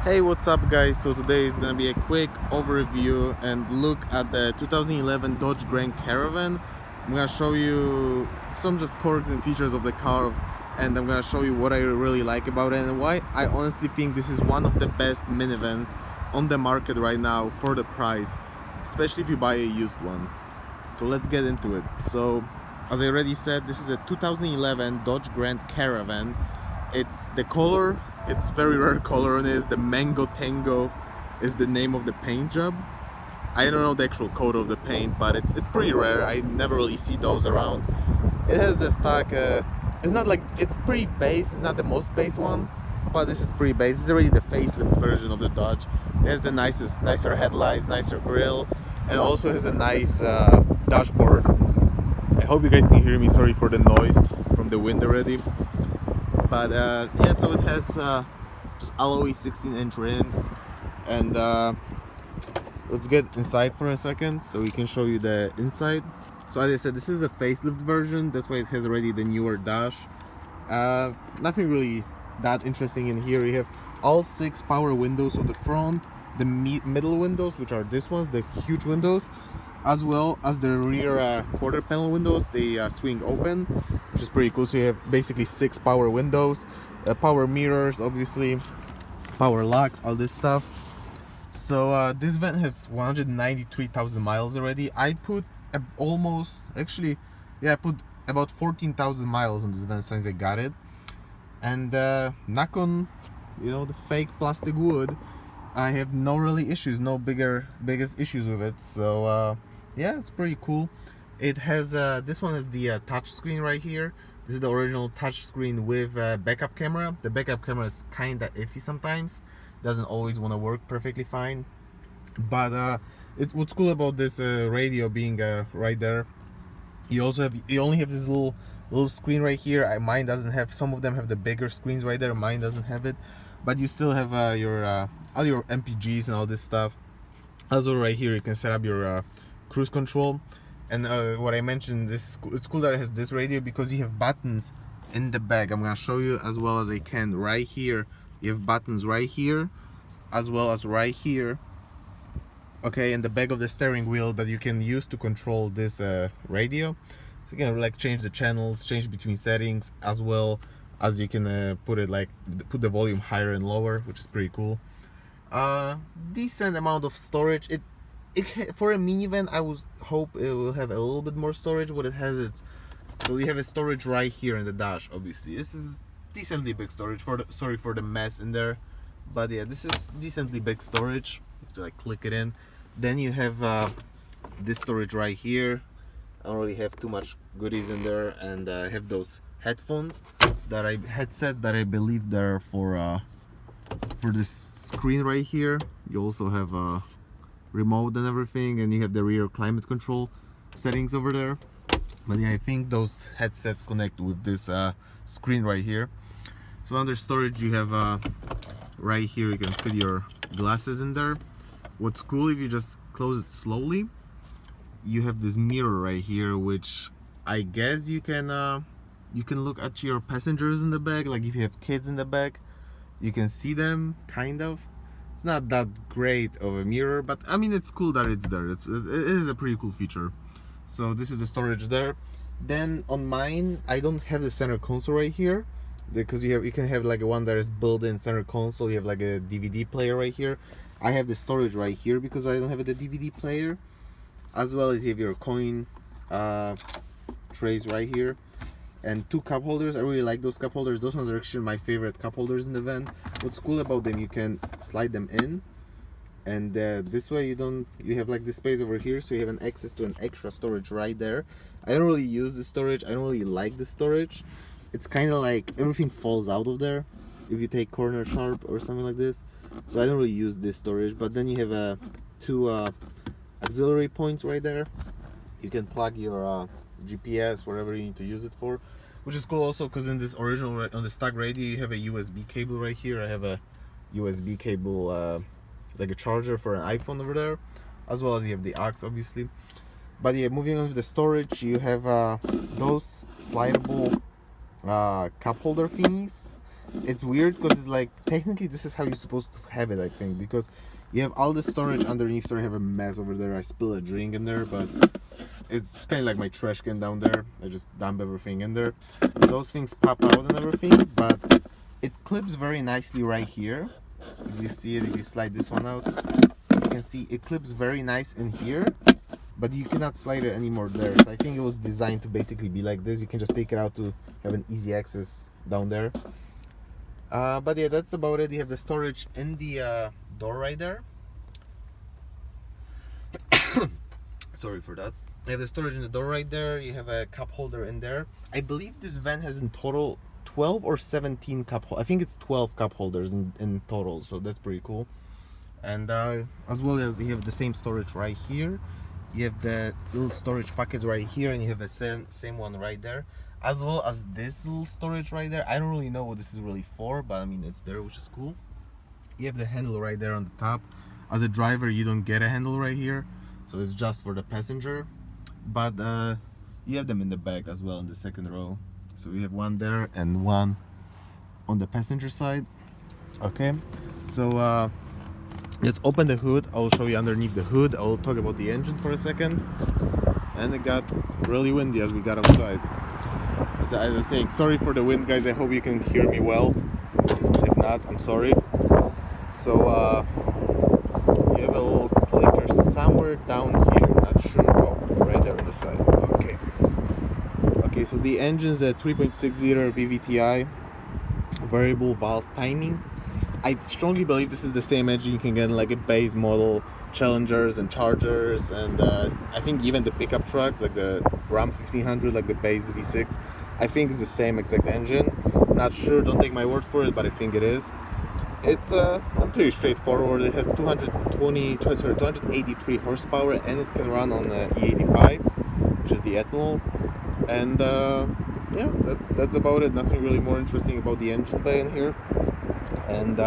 Hey, what's up guys? So today is gonna be a quick overview and look at the 2011 Dodge Grand Caravan. I'm gonna show you some just quirks and features of the car, and I'm gonna show you what I really like about it and why I honestly think this is one of the best minivans on the market right now for the price, especially if you buy a used one. So let's get into it. So as I already said, this is a 2011 Dodge Grand Caravan. It's the color, it's very rare color on it, is the Mango Tango is the name of the paint job. I don't know the actual code of the paint, but it's pretty rare. I never really see those around. It has the stock, it's not like, it's pretty base, it's not the most base one, but this is pretty base. It's already the facelift version of the Dodge. It has the nicer headlights, nicer grille, and also has a nice dashboard. I hope you guys can hear me, sorry for the noise from the wind already. But yeah, so it has just alloy 16-inch rims, and let's get inside for a second so we can show you the inside. So as I said, this is a facelift version, that's why it has already the newer dash. Nothing really that interesting in here. You have all 6 power windows on the front, the middle windows, which are these ones, the huge windows, as well as the rear quarter panel windows. They swing open, which is pretty cool. So you have basically 6 power windows, power mirrors, obviously, power locks, all this stuff. So this van has 193,000 miles already. I put almost, actually, yeah, I put about 14,000 miles on this van since I got it. And knock on, the fake plastic wood, I have no really issues, no biggest issues with it. So yeah, it's pretty cool. It has this one has the touch screen right here. This is the original touch screen with backup camera. The backup camera is kinda iffy sometimes, doesn't always want to work perfectly fine, but it's what's cool about this radio being right there. You only have this little screen right here. Mine doesn't have. Some of them have the bigger screens right there. Mine doesn't have it, but you still have your all your MPGs and all this stuff. Also right here you can set up your cruise control. And what I mentioned, it's cool that it has this radio because you have buttons in the back. I'm gonna show you as well as I can. Right here you have buttons right here as well as right here, okay, in the back of the steering wheel, that you can use to control this radio. So you can like change the channels, change between settings, as well as you can put the volume higher and lower, which is pretty cool. Decent amount of storage. It for a minivan, I would hope it will have a little bit more storage. What it has, so you have a storage right here in the dash. Obviously this is decently big storage. Sorry for the mess in there, but yeah, this is decently big storage. You have to like click it in. Then you have this storage right here. I don't really have too much goodies in there, and I have those headsets that I believe they're for this screen right here. You also have a remote and everything, and you have the rear climate control settings over there. But yeah, I think those headsets connect with this screen right here. So under storage you have right here, you can fit your glasses in there. What's cool, if you just close it slowly, you have this mirror right here, which I guess you can look at your passengers in the back. Like if you have kids in the back, you can see them, kind of. It's not that great of a mirror, but I mean, it's cool that it's there. It is a pretty cool feature. So this is the storage there. Then on mine, I don't have the center console right here, because you can have like one that is built-in center console. You have like a DVD player right here. I have the storage right here because I don't have the DVD player, as well as you have your coin trays right here, and 2 cup holders. I really like those cup holders. Those ones are actually my favorite cup holders in the van. What's cool about them, you can slide them in, and this way you have like this space over here, so you have an access to an extra storage right there. I don't really use the storage. I don't really like the storage. It's kind of like everything falls out of there if you take corner sharp or something like this. So I don't really use this storage. But then you have 2 auxiliary points right there. You can plug your GPS wherever you need to use it for, which is cool also because in this original, on the stock radio, you have a USB cable right here. I have a USB cable, like a charger for an iPhone over there, as well as you have the aux, obviously. But yeah, moving on to the storage, you have those slidable cup holder thingies. It's weird because it's like technically this is how you're supposed to have it, I think, because you have all the storage underneath. So I have a mess over there. I spill a drink in there, but it's kind of like my trash can down there. I just dump everything in there. Those things pop out and everything, but it clips very nicely right here. If you see it, if you slide this one out, you can see it clips very nice in here, but you cannot slide it anymore there. So I think it was designed to basically be like this. You can just take it out to have an easy access down there. But yeah, that's about it. You have the storage in the door right there. Sorry for that. You have the storage in the door right there. You have a cup holder in there. I believe this van has in total 12 or 17 cup holders. I think it's 12 cup holders in total, so that's pretty cool. And as well as you have the same storage right here. You have the little storage pockets right here, and you have the same one right there, as well as this little storage right there. I don't really know what this is really for, but I mean it's there, which is cool. You have the handle right there on the top. As a driver, you don't get a handle right here, so it's just for the passenger. But you have them in the back as well in the second row. So you have one there and one on the passenger side. Okay, so let's open the hood. I'll show you underneath the hood. I'll talk about the engine for a second. And it got really windy as we got outside. As I was saying, sorry for the wind, guys. I hope you can hear me well. If not, I'm sorry. So you have a little clicker somewhere down here. Not sure. Oh, right there on the side. Okay. Okay, so the engine's a 3.6 liter VVTi, variable valve timing. I strongly believe this is the same engine you can get in like a base model Challengers and Chargers, and I think even the pickup trucks like the Ram 1500, like the base V6, I think it's the same exact engine. Not sure, don't take my word for it, but I think it is. It's pretty straightforward. It has 283 horsepower, and it can run on E85, which is the ethanol. And yeah, that's about it. Nothing really more interesting about the engine bay in here. And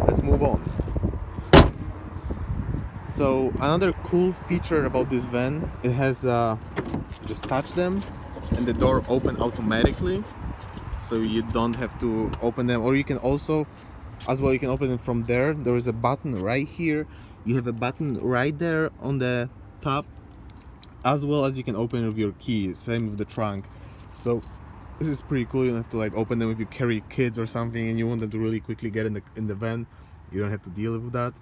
let's move on. So another cool feature about this van, it has just touch them and the door open automatically, so you don't have to open them. Or you can also, as well, you can open it from there. There is a button right here. You have a button right there on the top, as well as you can open it with your key. Same with the trunk. So this is pretty cool. You don't have to like open them if you carry kids or something and you want them to really quickly get in the van. You don't have to deal with that.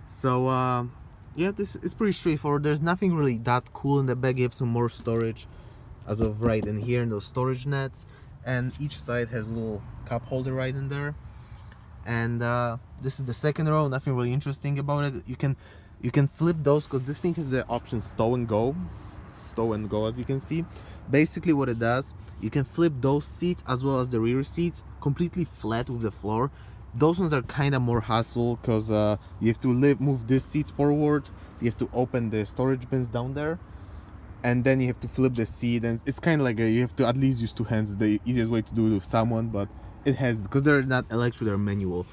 So yeah, this is pretty straightforward. There's nothing really that cool in the back. You have some more storage as of right in here in those storage nets, and each side has a little cup holder right in there. And this is the second row. Nothing really interesting about it. You can flip those because this thing has the option stow and go, as you can see. Basically what it does, you can flip those seats as well as the rear seats completely flat with the floor. Those ones are kind of more hassle because you have to move these seats forward, you have to open the storage bins down there, and then you have to flip the seat, and it's kind of like you have to at least use two hands. It's the easiest way to do it with someone, but it has, because they're not electric, they're manual.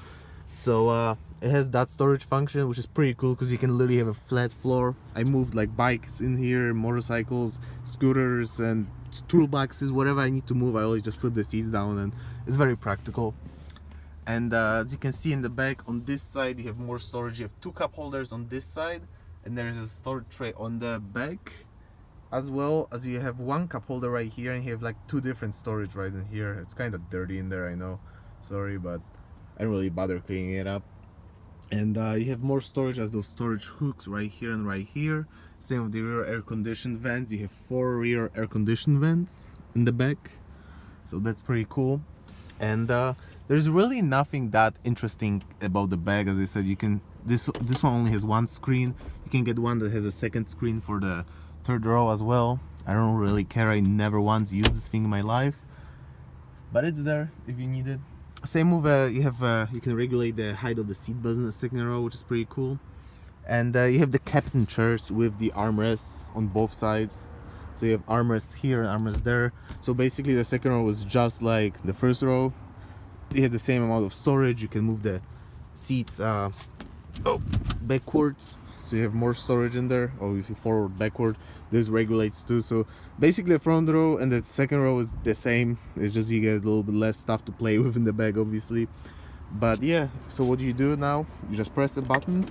So it has that storage function, which is pretty cool because you can literally have a flat floor. I moved like bikes in here, motorcycles, scooters, and toolboxes, whatever I need to move. I always just flip the seats down, and it's very practical. And as you can see in the back, on this side you have more storage. You have two cup holders on this side, and there is a storage tray on the back, as well as you have one cup holder right here, and you have like two different storage right in here. It's kind of dirty in there, I know, sorry, but I don't really bother cleaning it up. And you have more storage as those storage hooks right here and right here. Same with the rear air conditioned vents. You have 4 rear air conditioned vents in the back, so that's pretty cool. And there's really nothing that interesting about the bag. As I said, you can this one only has one screen. You can get one that has a second screen for the third row as well. I don't really care. I never once used this thing in my life, but it's there if you need it. Same move, you can regulate the height of the seat belts in the second row, which is pretty cool. And you have the captain chairs with the armrests on both sides. So you have armrests here and armrests there. So basically the second row is just like the first row. You have the same amount of storage. You can move the seats backwards, so you have more storage in there. Obviously forward, backward, this regulates too. So basically the front row and the second row is the same. It's just you get a little bit less stuff to play with in the bag, obviously. But yeah, so what do you do now? You just press the button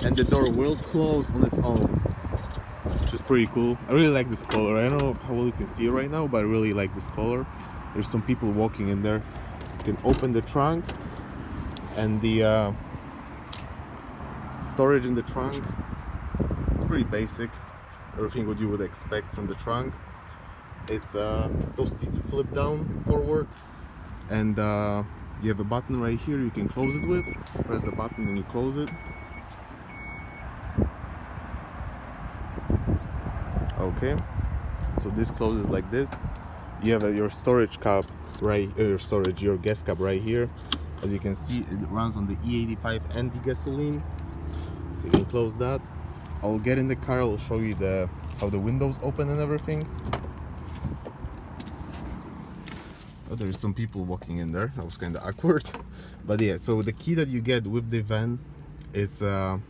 and the door will close on its own, which is pretty cool. I really like this color. I don't know how well you can see it right now, but I really like this color. There's some people walking in there. You can open the trunk, and the storage in the trunk, it's pretty basic. Everything what you would expect from the trunk. It's those seats flip down forward, and you have a button right here you can close it with. Press the button and you close it. Okay, so this closes like this. You have your storage cup right, your gas cup right here. As you can see, it runs on the E85 and the gasoline, so you can close that. I'll get in the car, I'll show you how the windows open and everything. Oh, there's some people walking in there. That was kind of awkward. But yeah, so the key that you get with the van, it's kind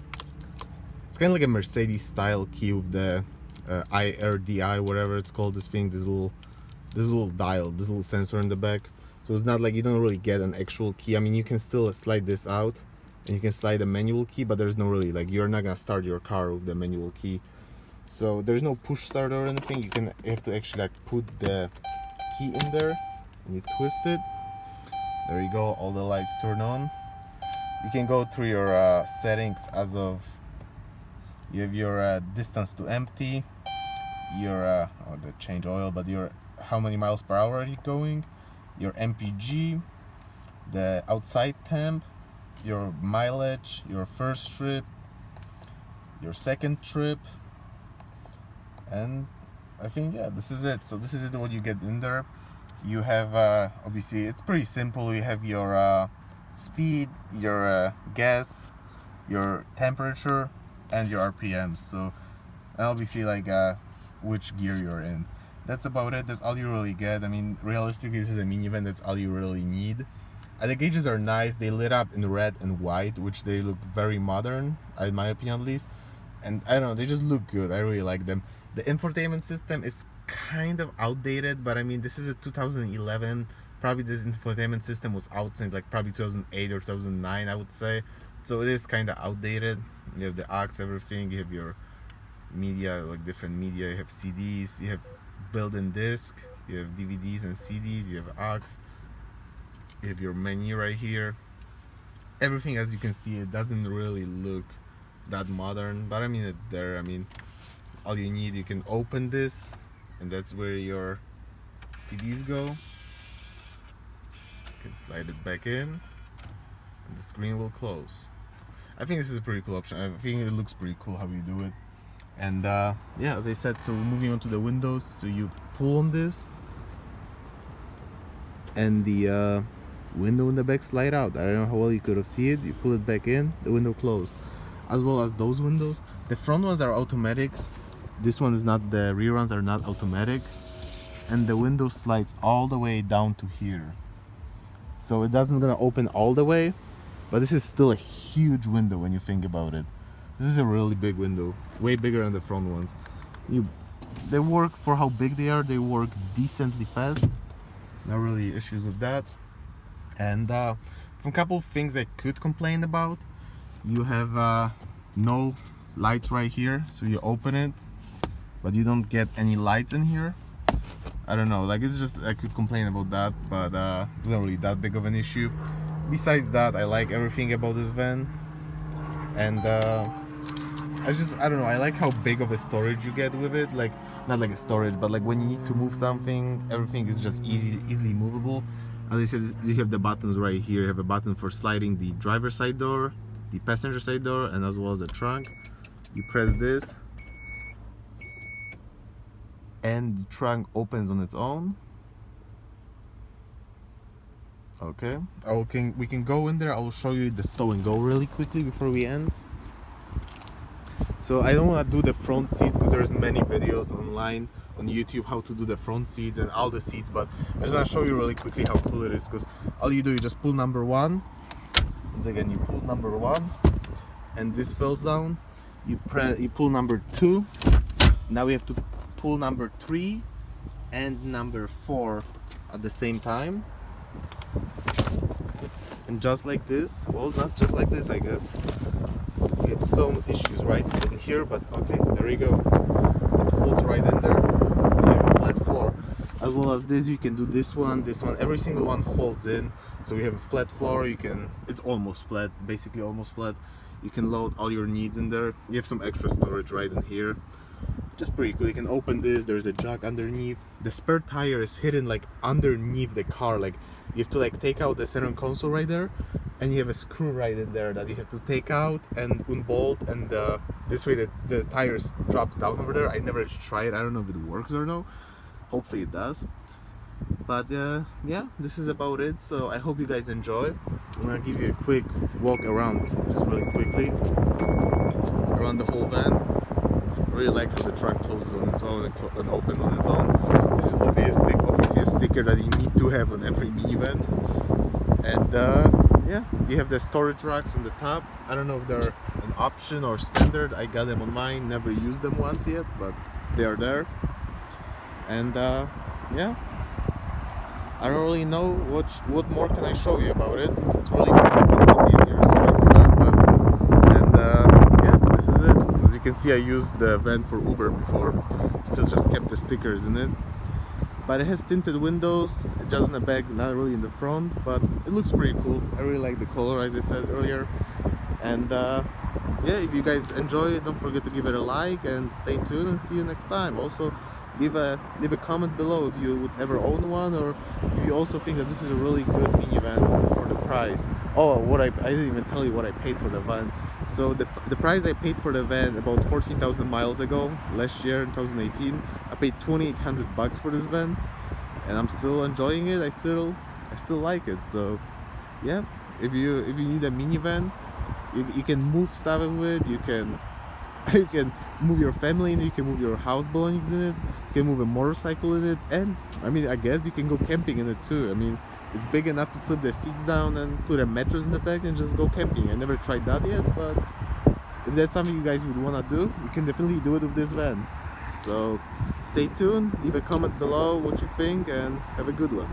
of like a Mercedes style key with the IRDI, whatever it's called, this thing, this little dial, this little sensor in the back. So it's not like you don't really get an actual key. I mean, you can still slide this out and you can slide a manual key, but there's no really, like, you're not gonna start your car with the manual key. So there's no push start or anything. You have to actually like put the key in there and you twist it. There you go, all the lights turn on. You can go through your settings as of, you have your distance to empty, your the change oil, but your how many miles per hour are you going, your MPG, the outside temp, your mileage, your first trip, your second trip, and I think, yeah, this is it. So this is it, what you get in there. You have obviously it's pretty simple. You have your speed, your gas, your temperature, and your RPMs. So, and obviously like which gear you're in. That's about it. That's all you really get. I mean, realistically, this is a minivan. That's all you really need. The gauges are nice. They lit up in red and white, which they look very modern, in my opinion at least. And I don't know, they just look good. I really like them. The infotainment system is kind of outdated, but I mean, this is a 2011. Probably this infotainment system was out since like probably 2008 or 2009, I would say. So it is kind of outdated. You have the aux, everything. You have your media, like different media. You have CDs. You have built-in disc. You have DVDs and CDs. You have aux. You have your menu right here. Everything, as you can see, it doesn't really look that modern, but I mean, it's there. I mean, all you need, you can open this, and that's where your CDs go. You can slide it back in, and the screen will close. I think this is a pretty cool option. I think it looks pretty cool how you do it. And yeah, as I said, so moving on to the windows. So you pull on this, and the window in the back slide out. I don't know how well you could have seen it. You pull it back in, the window closed. As well as those windows. The front ones are automatics. This one is not. The rear ones are not automatic. And the window slides all the way down to here. So it doesn't gonna open all the way, but this is still a huge window when you think about it. This is a really big window, way bigger than the front ones. They work for how big they are. They work decently fast. No really issues with that. And from a couple of things I could complain about, you have no lights right here. So you open it, but you don't get any lights in here. I don't know, like, it's just, I could complain about that, but it's not really that big of an issue. Besides that, I like everything about this van. And I don't know, I like how big of a storage you get with it. Like, not like a storage, but like when you need to move something, everything is just easily movable. As I said, you have the buttons right here. You have a button for sliding the driver's side door, the passenger side door, and as well as the trunk. You press this, and the trunk opens on its own. Okay, we can go in there. I will show you the stow and go really quickly before we end. So I don't want to do the front seats because there's many videos online on YouTube how to do the front seats and all the seats, but I just want to show you really quickly how cool it is, because all you do, you just pull number one. Once again, you pull number one, and this falls down. you pull number 2. Now we have to pull number 3 and number 4 at the same time. And just like this, well, not just like this, I guess. We have some issues right in here, but okay, there you go. It folds right in there. You have a flat floor. As well as this, you can do this one, every single one folds in. So we have a flat floor. It's almost flat, basically almost flat. You can load all your needs in there. You have some extra storage right in here. Just pretty cool. You can open this, there's a jack underneath. The spare tire is hidden like underneath the car. Like you have to like take out the center console right there, and you have a screw right in there that you have to take out and unbolt, and this way the tires drops down over there. I never tried, I don't know if it works or no. Hopefully it does. But yeah, this is about it. So I hope you guys enjoy. I'm gonna give you a quick walk around, just really quickly, around the whole van. I really like how the trunk closes on its own and opens on its own. This is obviously a sticker that you need to have on every minivan. And yeah, you have the storage racks on the top. I don't know if they're an option or standard. I got them on mine, never used them once yet, but they are there. And yeah, I don't really know what more can I show you about it. It's really fucking windy in here, sorry for that. But yeah, this is it. As you can see, I used the van for Uber before. Still just kept the stickers in it. But it has tinted windows, just in the back, not really in the front, but it looks pretty cool. I really like the color, as I said earlier. And yeah, if you guys enjoy it, don't forget to give it a like and stay tuned, and see you next time. Also, leave a comment below if you would ever own one, or if you also think that this is a really good minivan for the price. Oh, I didn't even tell you what I paid for the van. So the price I paid for the van about 14,000 miles ago, last year in 2018, I paid 2,800 bucks for this van, and I'm still enjoying it. I still like it. So yeah, if you need a minivan, you can move stuff with. You can move your family in it, you can move your house belongings in it, you can move a motorcycle in it, and I mean, I guess you can go camping in it too. I mean, it's big enough to flip the seats down and put a mattress in the back and just go camping. I never tried that yet, but if that's something you guys would want to do, you can definitely do it with this van. So stay tuned, leave a comment below what you think, and have a good one.